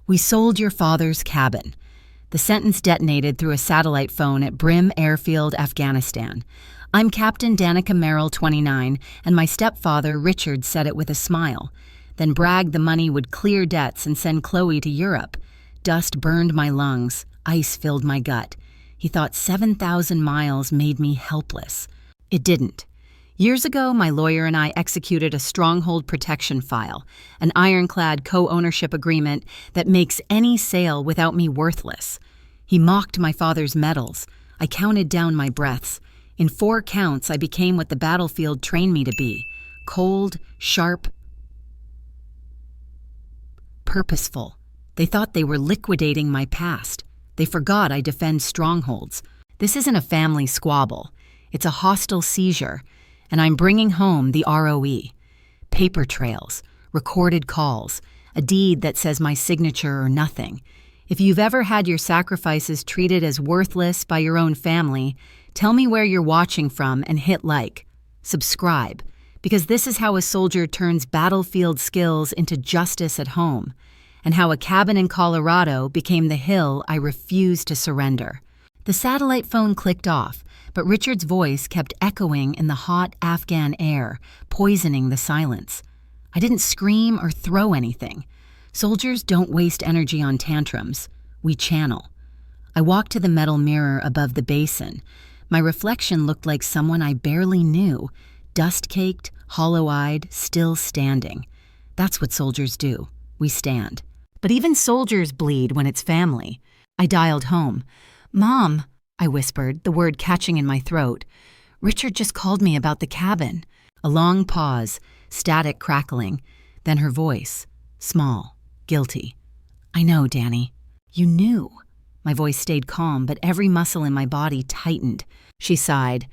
"We sold your father's cabin." The sentence detonated through a satellite phone at Brim Airfield, Afghanistan. I'm Captain Danica Merrill, 29, and my stepfather, Richard, said it with a smile, then bragged the money would clear debts and send Chloe to Europe. Dust burned my lungs. Ice filled my gut. He thought 7,000 miles made me helpless. It didn't. Years ago, my lawyer and I executed a stronghold protection file, an ironclad co-ownership agreement that makes any sale without me worthless. He mocked my father's medals. I counted down my breaths. In 4 counts, I became what the battlefield trained me to be: cold, sharp, purposeful. They thought they were liquidating my past. They forgot I defend strongholds. This isn't a family squabble. It's a hostile seizure. And I'm bringing home the ROE. Paper trails, recorded calls, a deed that says my signature or nothing. If you've ever had your sacrifices treated as worthless by your own family, tell me where you're watching from and hit like. Subscribe, because this is how a soldier turns battlefield skills into justice at home, and how a cabin in Colorado became the hill I refused to surrender. The satellite phone clicked off, but Richard's voice kept echoing in the hot Afghan air, poisoning the silence. I didn't scream or throw anything. Soldiers don't waste energy on tantrums. We channel. I walked to the metal mirror above the basin. My reflection looked like someone I barely knew, dust-caked, hollow-eyed, still standing. That's what soldiers do. We stand. But even soldiers bleed when it's family. I dialed home. "Mom," I whispered, the word catching in my throat. "Richard just called me about the cabin." A long pause, static crackling, then her voice, small, guilty. "I know, Danny." "You knew." My voice stayed calm, but every muscle in my body tightened. She sighed.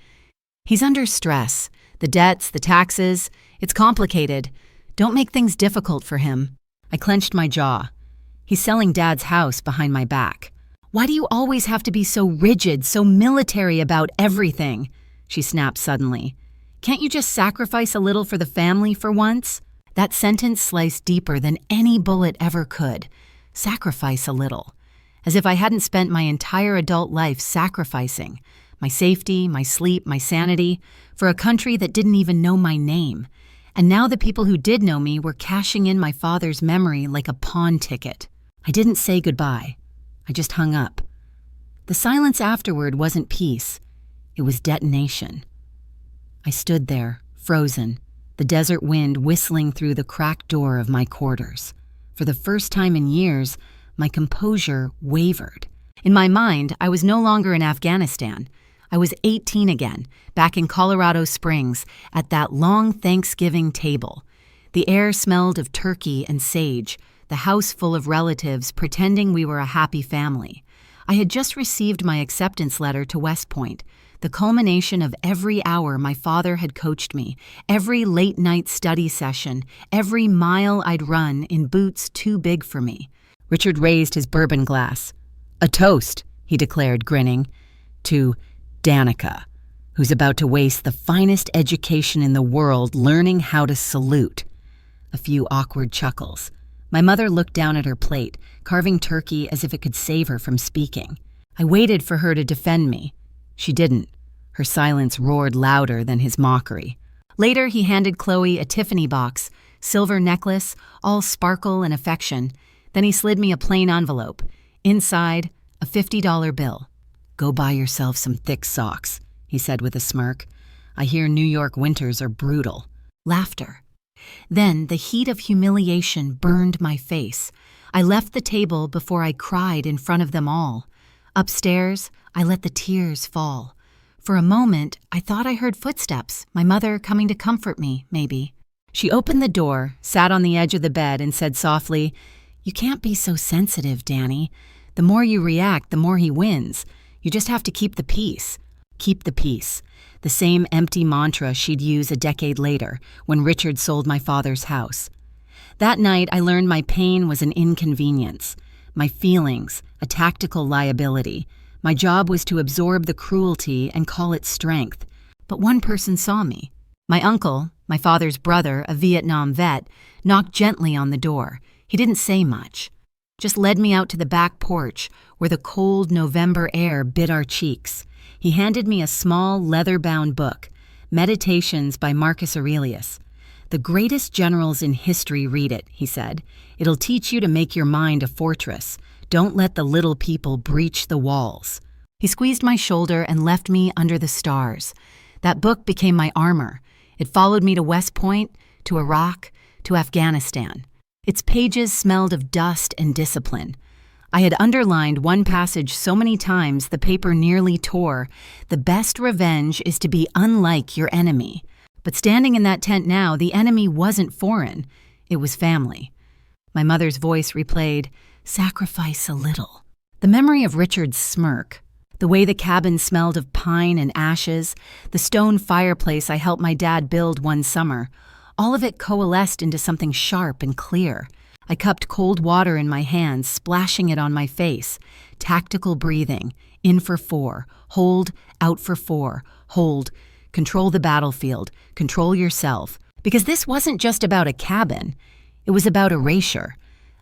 "He's under stress. The debts, the taxes. It's complicated. Don't make things difficult for him." I clenched my jaw. "He's selling Dad's house behind my back." "Why do you always have to be so rigid, so military about everything?" She snapped suddenly. "Can't you just sacrifice a little for the family for once?" That sentence sliced deeper than any bullet ever could. Sacrifice a little. As if I hadn't spent my entire adult life sacrificing. My safety, my sleep, my sanity, for a country that didn't even know my name. And now the people who did know me were cashing in my father's memory like a pawn ticket. I didn't say goodbye. I just hung up. The silence afterward wasn't peace. It was detonation. I stood there, frozen, the desert wind whistling through the cracked door of my quarters. For the first time in years, my composure wavered. In my mind, I was no longer in Afghanistan. I was 18 again, back in Colorado Springs, at that long Thanksgiving table. The air smelled of turkey and sage, the house full of relatives pretending we were a happy family. I had just received my acceptance letter to West Point, the culmination of every hour my father had coached me, every late-night study session, every mile I'd run in boots too big for me. Richard raised his bourbon glass. "A toast," he declared, grinning, "to Danica, who's about to waste the finest education in the world learning how to salute." A few awkward chuckles. My mother looked down at her plate, carving turkey as if it could save her from speaking. I waited for her to defend me. She didn't. Her silence roared louder than his mockery. Later, he handed Chloe a Tiffany box, silver necklace, all sparkle and affection. Then he slid me a plain envelope. Inside, a $50 bill. "Go buy yourself some thick socks," he said with a smirk. "I hear New York winters are brutal." Laughter. Then the heat of humiliation burned my face. I left the table before I cried in front of them all. Upstairs, I let the tears fall. For a moment, I thought I heard footsteps, my mother coming to comfort me, maybe. She opened the door, sat on the edge of the bed, and said softly, "You can't be so sensitive, Danny. The more you react, the more he wins. You just have to keep the peace." Keep the peace. The same empty mantra she'd use a decade later, when Richard sold my father's house. That night, I learned my pain was an inconvenience. My feelings, a tactical liability. My job was to absorb the cruelty and call it strength. But one person saw me. My uncle, my father's brother, a Vietnam vet, knocked gently on the door. He didn't say much. just led me out to the back porch where the cold November air bit our cheeks. He handed me a small leather-bound book, Meditations by Marcus Aurelius. "The greatest generals in history read it," he said. "It'll teach you to make your mind a fortress. Don't let the little people breach the walls." He squeezed my shoulder and left me under the stars. That book became my armor. It followed me to West Point, to Iraq, to Afghanistan. Its pages smelled of dust and discipline. I had underlined one passage so many times the paper nearly tore. "The best revenge is to be unlike your enemy." But standing in that tent now, the enemy wasn't foreign. It was family. My mother's voice replayed, "Sacrifice a little." The memory of Richard's smirk, the way the cabin smelled of pine and ashes, the stone fireplace I helped my dad build one summer, all of it coalesced into something sharp and clear. I cupped cold water in my hands, splashing it on my face. Tactical breathing. In for 4. Hold, out for 4. Hold. Control the battlefield. Control yourself. Because this wasn't just about a cabin. It was about erasure.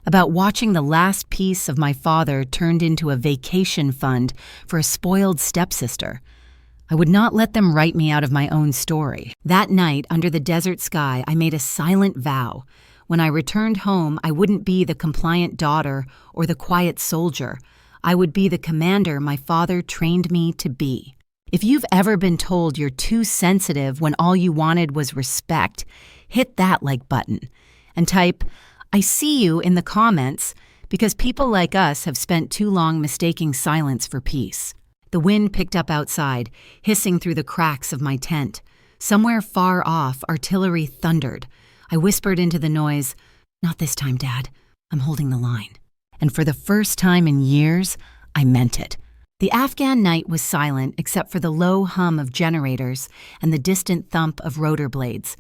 About watching the last piece of my father turned into a vacation fund for a spoiled stepsister. I would not let them write me out of my own story. That night, under the desert sky, I made a silent vow. When I returned home, I wouldn't be the compliant daughter or the quiet soldier. I would be the commander my father trained me to be. If you've ever been told you're too sensitive when all you wanted was respect, hit that like button and type, "I see you" in the comments, because people like us have spent too long mistaking silence for peace. The wind picked up outside, hissing through the cracks of my tent. Somewhere far off, artillery thundered. I whispered into the noise, "Not this time, Dad. I'm holding the line." And for the first time in years, I meant it. The Afghan night was silent except for the low hum of generators and the distant thump of rotor blades.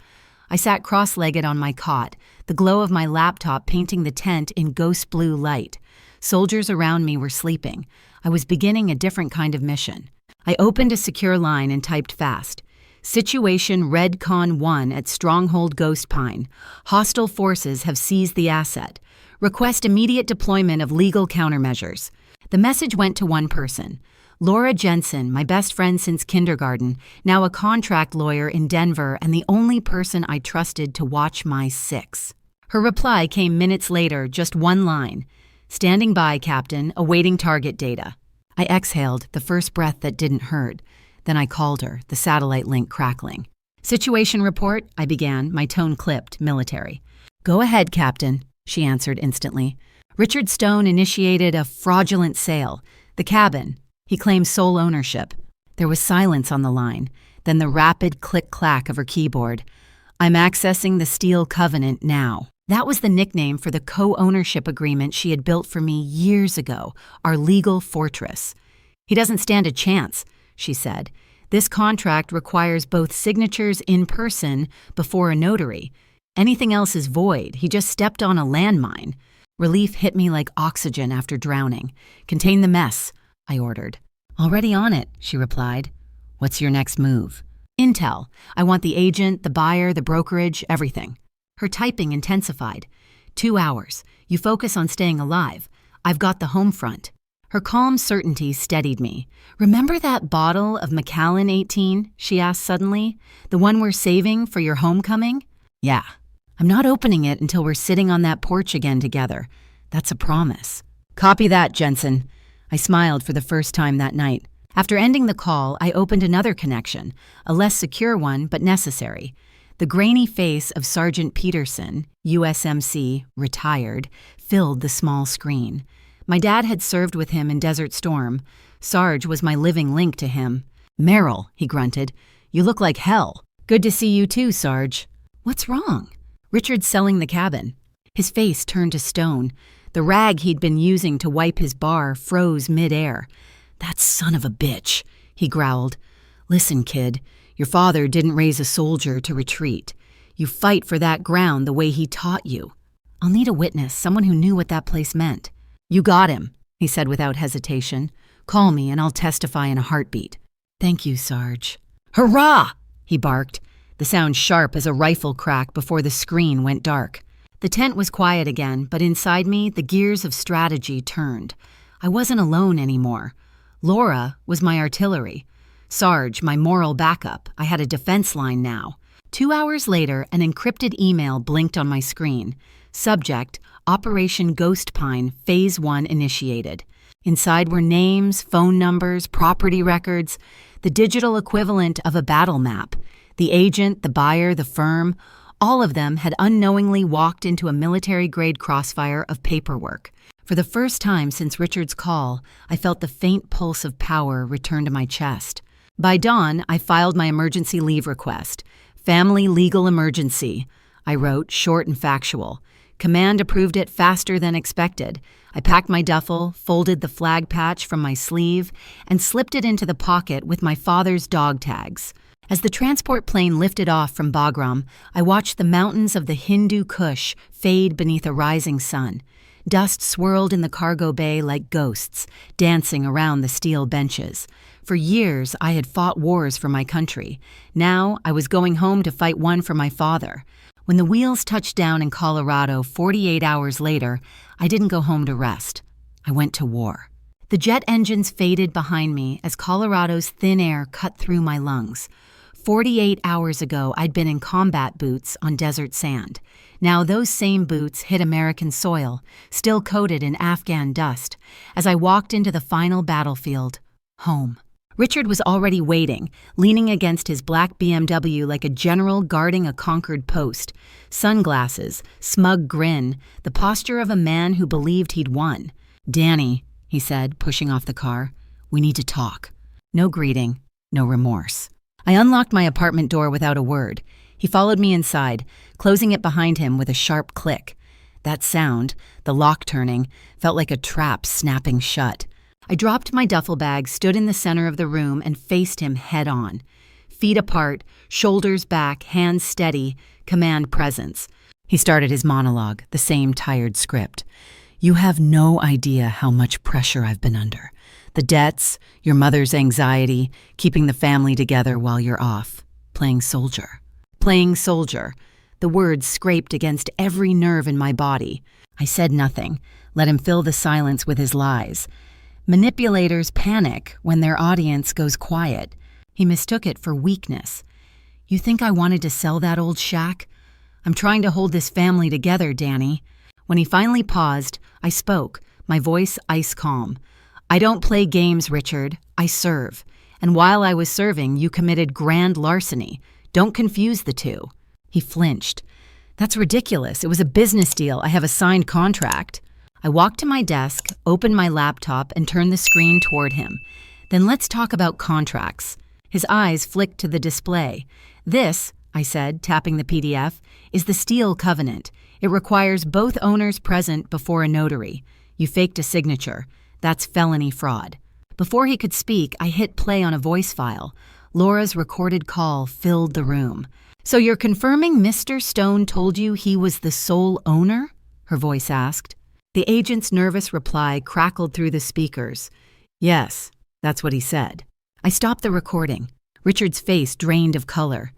I sat cross-legged on my cot, the glow of my laptop painting the tent in ghost blue light. Soldiers around me were sleeping. I was beginning a different kind of mission. I opened a secure line and typed fast. "Situation Redcon 1 at Stronghold Ghost Pine. Hostile forces have seized the asset. Request immediate deployment of legal countermeasures." The message went to one person. Laura Jensen, my best friend since kindergarten, now a contract lawyer in Denver and the only person I trusted to watch my 6. Her reply came minutes later, just one line. "Standing by, Captain, awaiting target data." I exhaled, the first breath that didn't hurt. Then I called her, the satellite link crackling. "Situation report," I began, my tone clipped, military. "Go ahead, Captain," she answered instantly. "Richard Stone initiated a fraudulent sale. The cabin. He claims sole ownership." There was silence on the line, then the rapid click-clack of her keyboard. "I'm accessing the Steel Covenant now." That was the nickname for the co-ownership agreement she had built for me years ago, our legal fortress. "He doesn't stand a chance," she said. "This contract requires both signatures in person before a notary. Anything else is void. He just stepped on a landmine." Relief hit me like oxygen after drowning. "Contain the mess," I ordered. "Already on it," she replied. "What's your next move?" "Intel. I want the agent, the buyer, the brokerage, everything." Her typing intensified. 2 hours. You focus on staying alive. I've got the home front." Her calm certainty steadied me. "Remember that bottle of Macallan 18? She asked suddenly. "The one we're saving for your homecoming?" "Yeah. I'm not opening it until we're sitting on that porch again together. That's a promise." "Copy that, Jensen." I smiled for the first time that night. After ending the call, I opened another connection, a less secure one, but necessary. The grainy face of Sergeant Peterson, USMC, retired, filled the small screen. My dad had served with him in Desert Storm. Sarge was my living link to him. "Merrill," he grunted, "you look like hell." "Good to see you too, Sarge." "What's wrong?" "Richard's selling the cabin." His face turned to stone. The rag he'd been using to wipe his bar froze mid-air. "That son of a bitch," he growled. "Listen, kid, your father didn't raise a soldier to retreat. You fight for that ground the way he taught you. I'll need a witness, someone who knew what that place meant." "You got him," he said without hesitation. "Call me and I'll testify in a heartbeat." "Thank you, Sarge." "Hurrah!" he barked, the sound sharp as a rifle crack before the screen went dark. The tent was quiet again, but inside me, the gears of strategy turned. I wasn't alone anymore. Laura was my artillery. Sarge, my moral backup. I had a defense line now. 2 hours later, an encrypted email blinked on my screen. Subject, Operation Ghost Pine, Phase 1 initiated. Inside were names, phone numbers, property records, the digital equivalent of a battle map. The agent, the buyer, the firm, all of them had unknowingly walked into a military-grade crossfire of paperwork. For the first time since Richard's call, I felt the faint pulse of power return to my chest. By dawn, I filed my emergency leave request. Family legal emergency, I wrote, short and factual. Command approved it faster than expected. I packed my duffel, folded the flag patch from my sleeve, and slipped it into the pocket with my father's dog tags. As the transport plane lifted off from Bagram, I watched the mountains of the Hindu Kush fade beneath a rising sun. Dust swirled in the cargo bay like ghosts, dancing around the steel benches. For years, I had fought wars for my country. Now, I was going home to fight one for my father. When the wheels touched down in Colorado 48 hours later, I didn't go home to rest. I went to war. The jet engines faded behind me as Colorado's thin air cut through my lungs. 48 hours ago, I'd been in combat boots on desert sand. Now those same boots hit American soil, still coated in Afghan dust, as I walked into the final battlefield, home. Richard was already waiting, leaning against his black BMW like a general guarding a conquered post. Sunglasses, smug grin, the posture of a man who believed he'd won. "Danny," he said, pushing off the car, "we need to talk." No greeting, no remorse. I unlocked my apartment door without a word. He followed me inside, closing it behind him with a sharp click. That sound, the lock turning, felt like a trap snapping shut. I dropped my duffel bag, stood in the center of the room, and faced him head on. Feet apart, shoulders back, hands steady, command presence. He started his monologue, the same tired script. "You have no idea how much pressure I've been under. The debts, your mother's anxiety, keeping the family together while you're off. Playing soldier. Playing soldier." The words scraped against every nerve in my body. I said nothing, let him fill the silence with his lies. Manipulators panic when their audience goes quiet. He mistook it for weakness. "You think I wanted to sell that old shack? I'm trying to hold this family together, Danny." When he finally paused, I spoke, my voice ice calm. "I don't play games, Richard. I serve. And while I was serving, you committed grand larceny. Don't confuse the two." He flinched. "That's ridiculous. It was a business deal. I have a signed contract." I walked to my desk, opened my laptop, and turned the screen toward him. "Then let's talk about contracts." His eyes flicked to the display. "This," I said, tapping the PDF, "is the Steel Covenant. It requires both owners present before a notary. You faked a signature. That's felony fraud." Before he could speak, I hit play on a voice file. Laura's recorded call filled the room. "So you're confirming Mr. Stone told you he was the sole owner?" her voice asked. The agent's nervous reply crackled through the speakers. "Yes, that's what he said." I stopped the recording. Richard's face drained of color.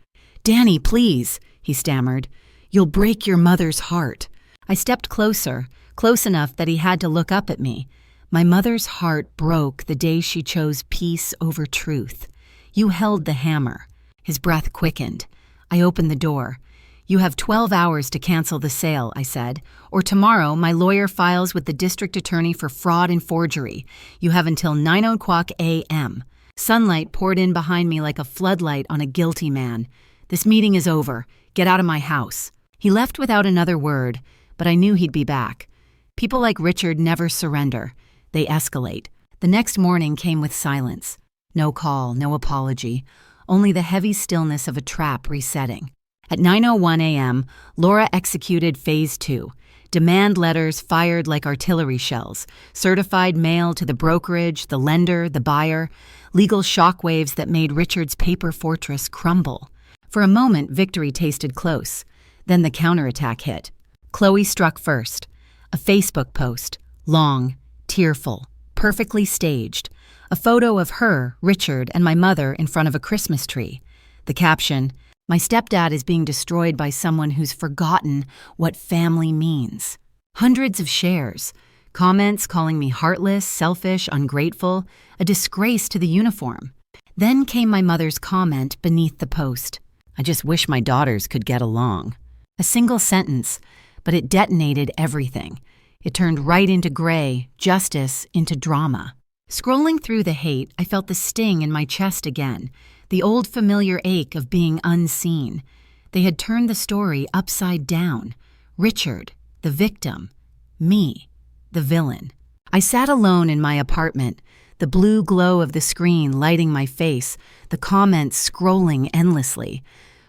"Danny, please," he stammered. "You'll break your mother's heart." I stepped closer, close enough that he had to look up at me. "My mother's heart broke the day she chose peace over truth. You held the hammer." His breath quickened. I opened the door. "You have 12 hours to cancel the sale," I said, "or tomorrow my lawyer files with the district attorney for fraud and forgery. You have until 9:00 a.m. Sunlight poured in behind me like a floodlight on a guilty man. "This meeting is over. Get out of my house." He left without another word, but I knew he'd be back. People like Richard never surrender. They escalate. The next morning came with silence. No call, no apology, only the heavy stillness of a trap resetting. At 9:01 a.m., Laura executed Phase 2. Demand letters fired like artillery shells, certified mail to the brokerage, the lender, the buyer, legal shockwaves that made Richard's paper fortress crumble. For a moment, victory tasted close. Then the counterattack hit. Chloe struck first. A Facebook post, long, tearful, perfectly staged. A photo of her, Richard, and my mother in front of a Christmas tree. The caption, My stepdad is being destroyed by someone who's forgotten what family means. Hundreds of shares, comments calling me heartless, selfish, ungrateful, a disgrace to the uniform. Then came my mother's comment beneath the post. I just wish my daughters could get along. A single sentence, but it detonated everything. It turned right into gray, justice into drama. Scrolling through the hate, I felt the sting in my chest again, the old familiar ache of being unseen. They had turned the story upside down. Richard, the victim. Me, the villain. I sat alone in my apartment, the blue glow of the screen lighting my face, the comments scrolling endlessly.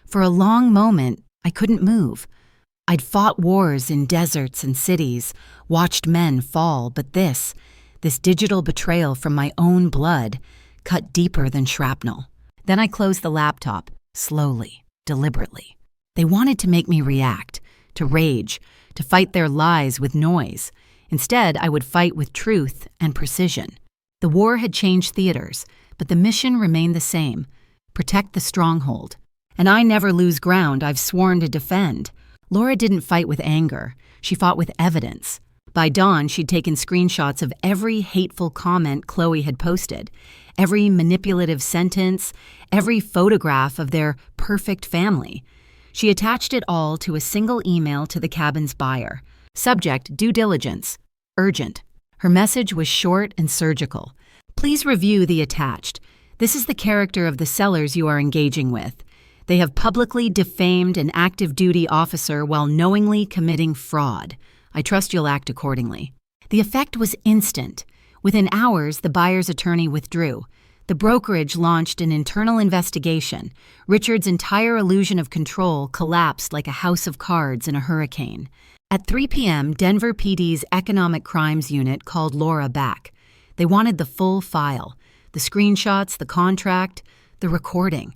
For a long moment, I couldn't move. I'd fought wars in deserts and cities, watched men fall, but this digital betrayal from my own blood, cut deeper than shrapnel. Then I closed the laptop, slowly, deliberately. They wanted to make me react, to rage, to fight their lies with noise. Instead, I would fight with truth and precision. The war had changed theaters, but the mission remained the same: protect the stronghold. And I never lose ground I've sworn to defend. Laura didn't fight with anger. She fought with evidence. By dawn, she'd taken screenshots of every hateful comment Chloe had posted, every manipulative sentence, every photograph of their perfect family. She attached it all to a single email to the cabin's buyer. Subject: due diligence. Urgent. Her message was short and surgical. Please review the attached. This is the character of the sellers you are engaging with. They have publicly defamed an active duty officer while knowingly committing fraud. I trust you'll act accordingly. The effect was instant. Within hours, the buyer's attorney withdrew. The brokerage launched an internal investigation. Richard's entire illusion of control collapsed like a house of cards in a hurricane. At 3 p.m., Denver PD's Economic Crimes Unit called Laura back. They wanted the full file: the screenshots, the contract, the recording.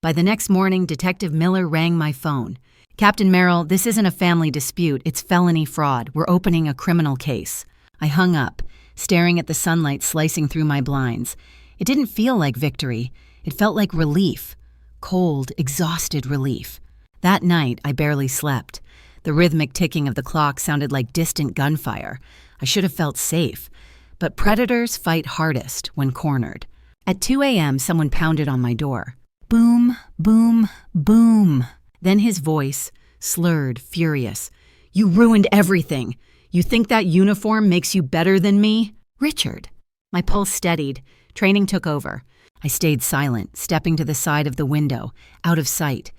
By the next morning, Detective Miller rang my phone. "Captain Merrill, this isn't a family dispute. It's felony fraud. We're opening a criminal case." I hung up, staring at the sunlight slicing through my blinds. It didn't feel like victory. It felt like relief. Cold, exhausted relief. That night, I barely slept. The rhythmic ticking of the clock sounded like distant gunfire. I should have felt safe. But predators fight hardest when cornered. At 2 a.m., someone pounded on my door. Boom, boom, boom. Then his voice, slurred, furious. "You ruined everything. You think that uniform makes you better than me?" "Richard." My pulse steadied. Training took over. I stayed silent, stepping to the side of the window, out of sight.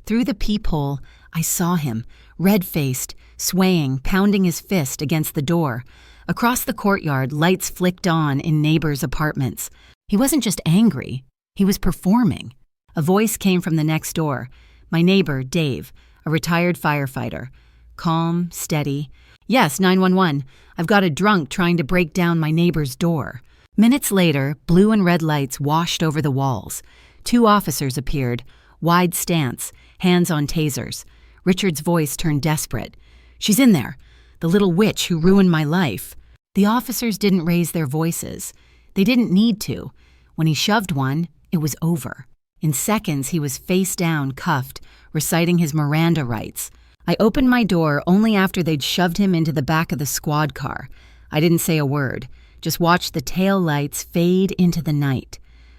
Through the peephole, I saw him, red-faced, swaying, pounding his fist against the door. Across the courtyard, lights flicked on in neighbors' apartments. He wasn't just angry. He was performing. A voice came from the next door. My neighbor, Dave, a retired firefighter. Calm, steady. "Yes, 911. I've got a drunk trying to break down my neighbor's door." Minutes later, blue and red lights washed over the walls. 2 officers appeared, wide stance, hands on tasers. Richard's voice turned desperate. "She's in there, the little witch who ruined my life." The officers didn't raise their voices. They didn't need to. When he shoved one, it was over. In seconds, he was face down, cuffed, reciting his Miranda rights. I opened my door only after they'd shoved him into the back of the squad car. I didn't say a word, just watched the tail lights fade into the night.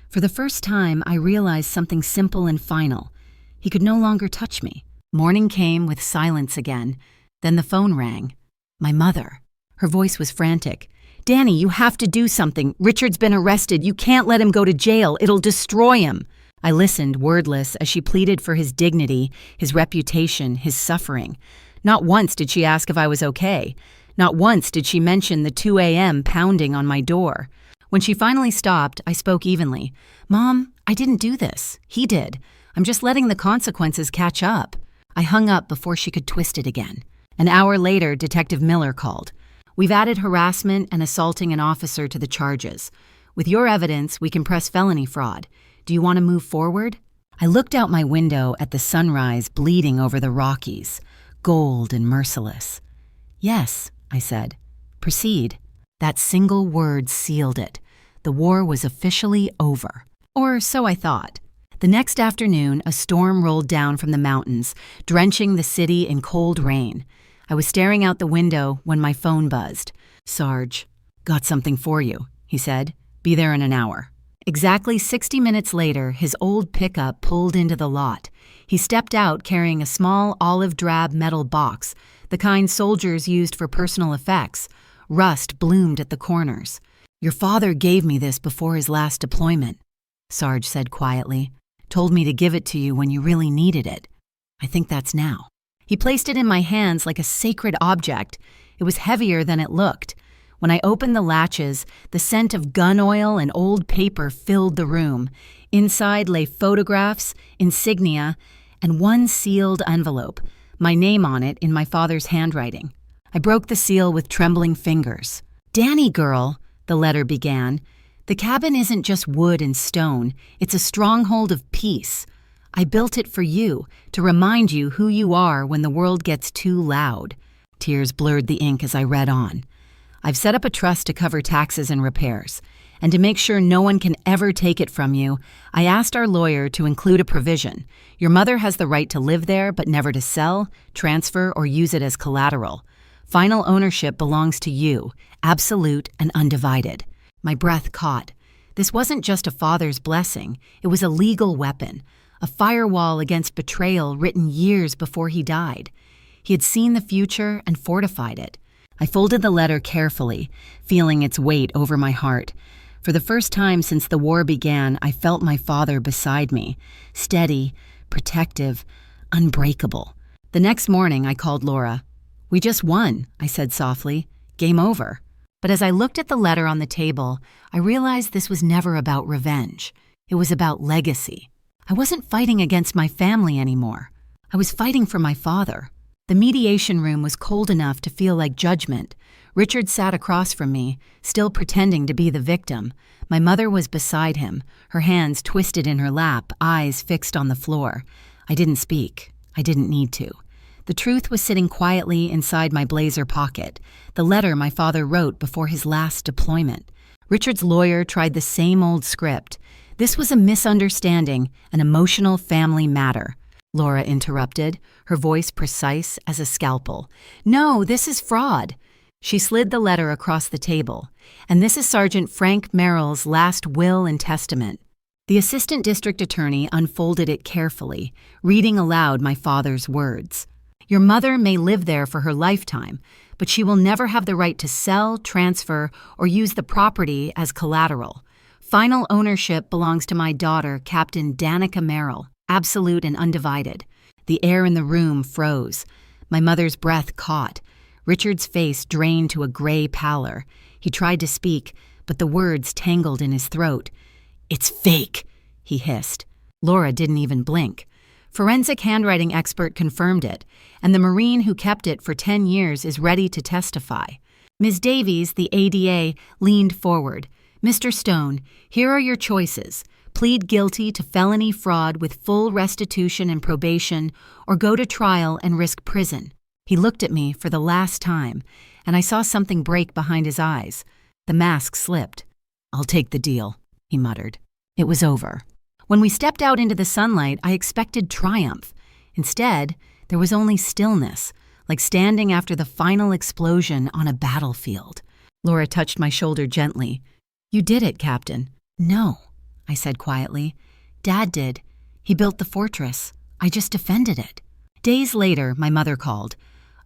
For the first time, I realized something simple and final. He could no longer touch me. Morning came with silence again. Then the phone rang. My mother. Her voice was frantic. "Danny, you have to do something. Richard's been arrested. You can't let him go to jail. It'll destroy him." I listened, wordless, as she pleaded for his dignity, his reputation, his suffering. Not once did she ask if I was okay. Not once did she mention the 2 a.m. pounding on my door. When she finally stopped, I spoke evenly. "Mom, I didn't do this. He did. I'm just letting the consequences catch up." I hung up before she could twist it again. An hour later, Detective Miller called. "We've added harassment and assaulting an officer to the charges. With your evidence, we can press felony fraud. Do you want to move forward?" I looked out my window at the sunrise bleeding over the Rockies, gold and merciless. "Yes," I said. "Proceed." That single word sealed it. The war was officially over. Or so I thought. The next afternoon, a storm rolled down from the mountains, drenching the city in cold rain. I was staring out the window when my phone buzzed. "Sarge, got something for you," he said. "Be there in an hour." Exactly 60 minutes later, his old pickup pulled into the lot. He stepped out carrying a small olive-drab metal box, the kind soldiers used for personal effects. Rust bloomed at the corners. "Your father gave me this before his last deployment," Sarge said quietly. "Told me to give it to you when you really needed it. I think that's now." He placed it in my hands like a sacred object. It was heavier than it looked. When I opened the latches, the scent of gun oil and old paper filled the room. Inside lay photographs, insignia, and one sealed envelope, my name on it in my father's handwriting. I broke the seal with trembling fingers. "Danny girl," the letter began, "the cabin isn't just wood and stone, it's a stronghold of peace. I built it for you, to remind you who you are when the world gets too loud." Tears blurred the ink as I read on. "I've set up a trust to cover taxes and repairs, and to make sure no one can ever take it from you, I asked our lawyer to include a provision. Your mother has the right to live there, but never to sell, transfer, or use it as collateral. Final ownership belongs to you, absolute and undivided." My breath caught. This wasn't just a father's blessing, it was a legal weapon, a firewall against betrayal written years before he died. He had seen the future and fortified it. I folded the letter carefully, feeling its weight over my heart. For the first time since the war began, I felt my father beside me, steady, protective, unbreakable. The next morning, I called Laura. "We just won," I said softly. "Game over." But as I looked at the letter on the table, I realized this was never about revenge. It was about legacy. I wasn't fighting against my family anymore. I was fighting for my father. The mediation room was cold enough to feel like judgment. Richard sat across from me, still pretending to be the victim. My mother was beside him, her hands twisted in her lap, eyes fixed on the floor. I didn't speak. I didn't need to. The truth was sitting quietly inside my blazer pocket, the letter my father wrote before his last deployment. Richard's lawyer tried the same old script. This was a misunderstanding, an emotional family matter. Laura interrupted, her voice precise as a scalpel. "No, this is fraud." She slid the letter across the table. "And this is Sergeant Frank Merrill's last will and testament." The assistant district attorney unfolded it carefully, reading aloud my father's words. "Your mother may live there for her lifetime, but she will never have the right to sell, transfer, or use the property as collateral. Final ownership belongs to my daughter, Captain Danica Merrill, absolute and undivided." The air in the room froze. My mother's breath caught. Richard's face drained to a gray pallor. He tried to speak, but the words tangled in his throat. "It's fake," he hissed. Laura didn't even blink. Forensic handwriting expert confirmed it, and the Marine who kept it for 10 years is ready to testify. Ms. Davies, the ADA, leaned forward. "Mr. Stone, here are your choices. Plead guilty to felony fraud with full restitution and probation, or go to trial and risk prison." He looked at me for the last time, and I saw something break behind his eyes. The mask slipped. "I'll take the deal," he muttered. It was over. When we stepped out into the sunlight, I expected triumph. Instead, there was only stillness, like standing after the final explosion on a battlefield. Laura touched my shoulder gently. "You did it, Captain." "No," I said quietly. "Dad did. He built the fortress. I just defended it." Days later, my mother called.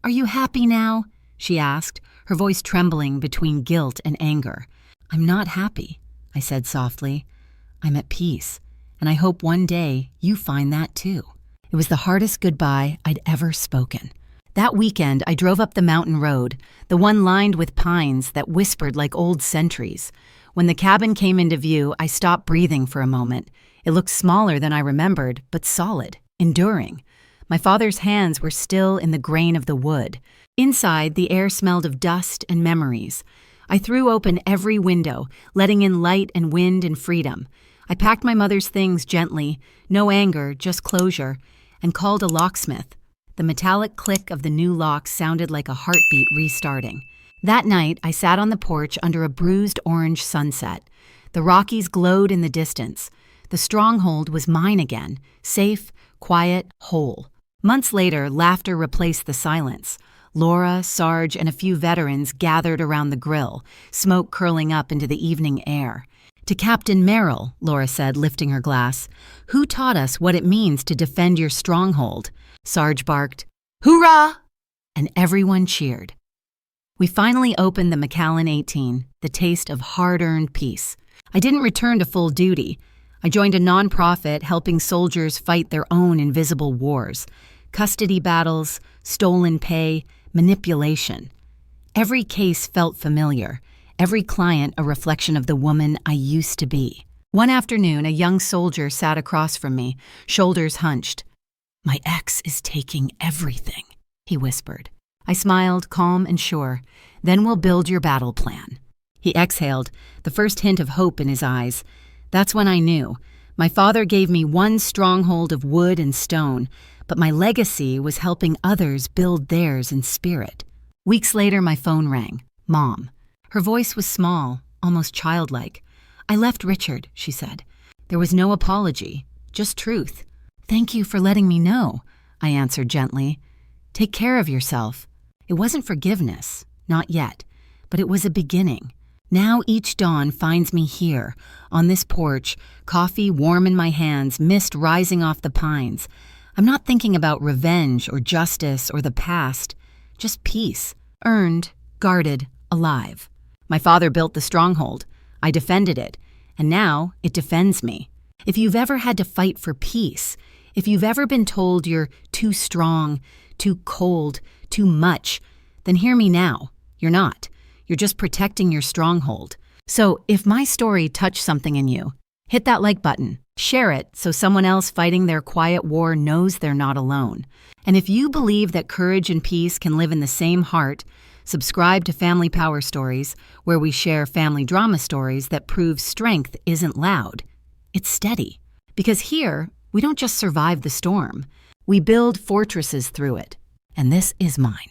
"Are you happy now?" she asked, her voice trembling between guilt and anger. "I'm not happy," I said softly. "I'm at peace, and I hope one day you find that too." It was the hardest goodbye I'd ever spoken. That weekend, I drove up the mountain road, the one lined with pines that whispered like old sentries. When the cabin came into view, I stopped breathing for a moment. It looked smaller than I remembered, but solid, enduring. My father's hands were still in the grain of the wood. Inside, the air smelled of dust and memories. I threw open every window, letting in light and wind and freedom. I packed my mother's things gently, no anger, just closure, and called a locksmith. The metallic click of the new lock sounded like a heartbeat restarting. That night, I sat on the porch under a bruised orange sunset. The Rockies glowed in the distance. The stronghold was mine again, safe, quiet, whole. Months later, laughter replaced the silence. Laura, Sarge, and a few veterans gathered around the grill, smoke curling up into the evening air. "To Captain Merrill," Laura said, lifting her glass. "Who taught us what it means to defend your stronghold?" Sarge barked, "Hoorah!" and everyone cheered. We finally opened the Macallan 18, the taste of hard-earned peace. I didn't return to full duty. I joined a nonprofit helping soldiers fight their own invisible wars. Custody battles, stolen pay, manipulation. Every case felt familiar, every client a reflection of the woman I used to be. One afternoon, a young soldier sat across from me, shoulders hunched. "My ex is taking everything," he whispered. I smiled, calm and sure. "Then we'll build your battle plan." He exhaled, the first hint of hope in his eyes. That's when I knew. My father gave me one stronghold of wood and stone, but my legacy was helping others build theirs in spirit. Weeks later, my phone rang. Mom. Her voice was small, almost childlike. "I left Richard," she said. There was no apology, just truth. "Thank you for letting me know," I answered gently. "Take care of yourself." It wasn't forgiveness, not yet, but it was a beginning. Now each dawn finds me here, on this porch, coffee warm in my hands, mist rising off the pines. I'm not thinking about revenge or justice or the past, just peace, earned, guarded, alive. My father built the stronghold. I defended it, and now it defends me. If you've ever had to fight for peace, if you've ever been told you're too strong, too cold, too much, then hear me now. You're not. You're just protecting your stronghold. So if my story touched something in you, hit that like button. Share it so someone else fighting their quiet war knows they're not alone. And if you believe that courage and peace can live in the same heart, subscribe to Family Power Stories, where we share family drama stories that prove strength isn't loud. It's steady. Because here, we don't just survive the storm. We build fortresses through it. And this is mine.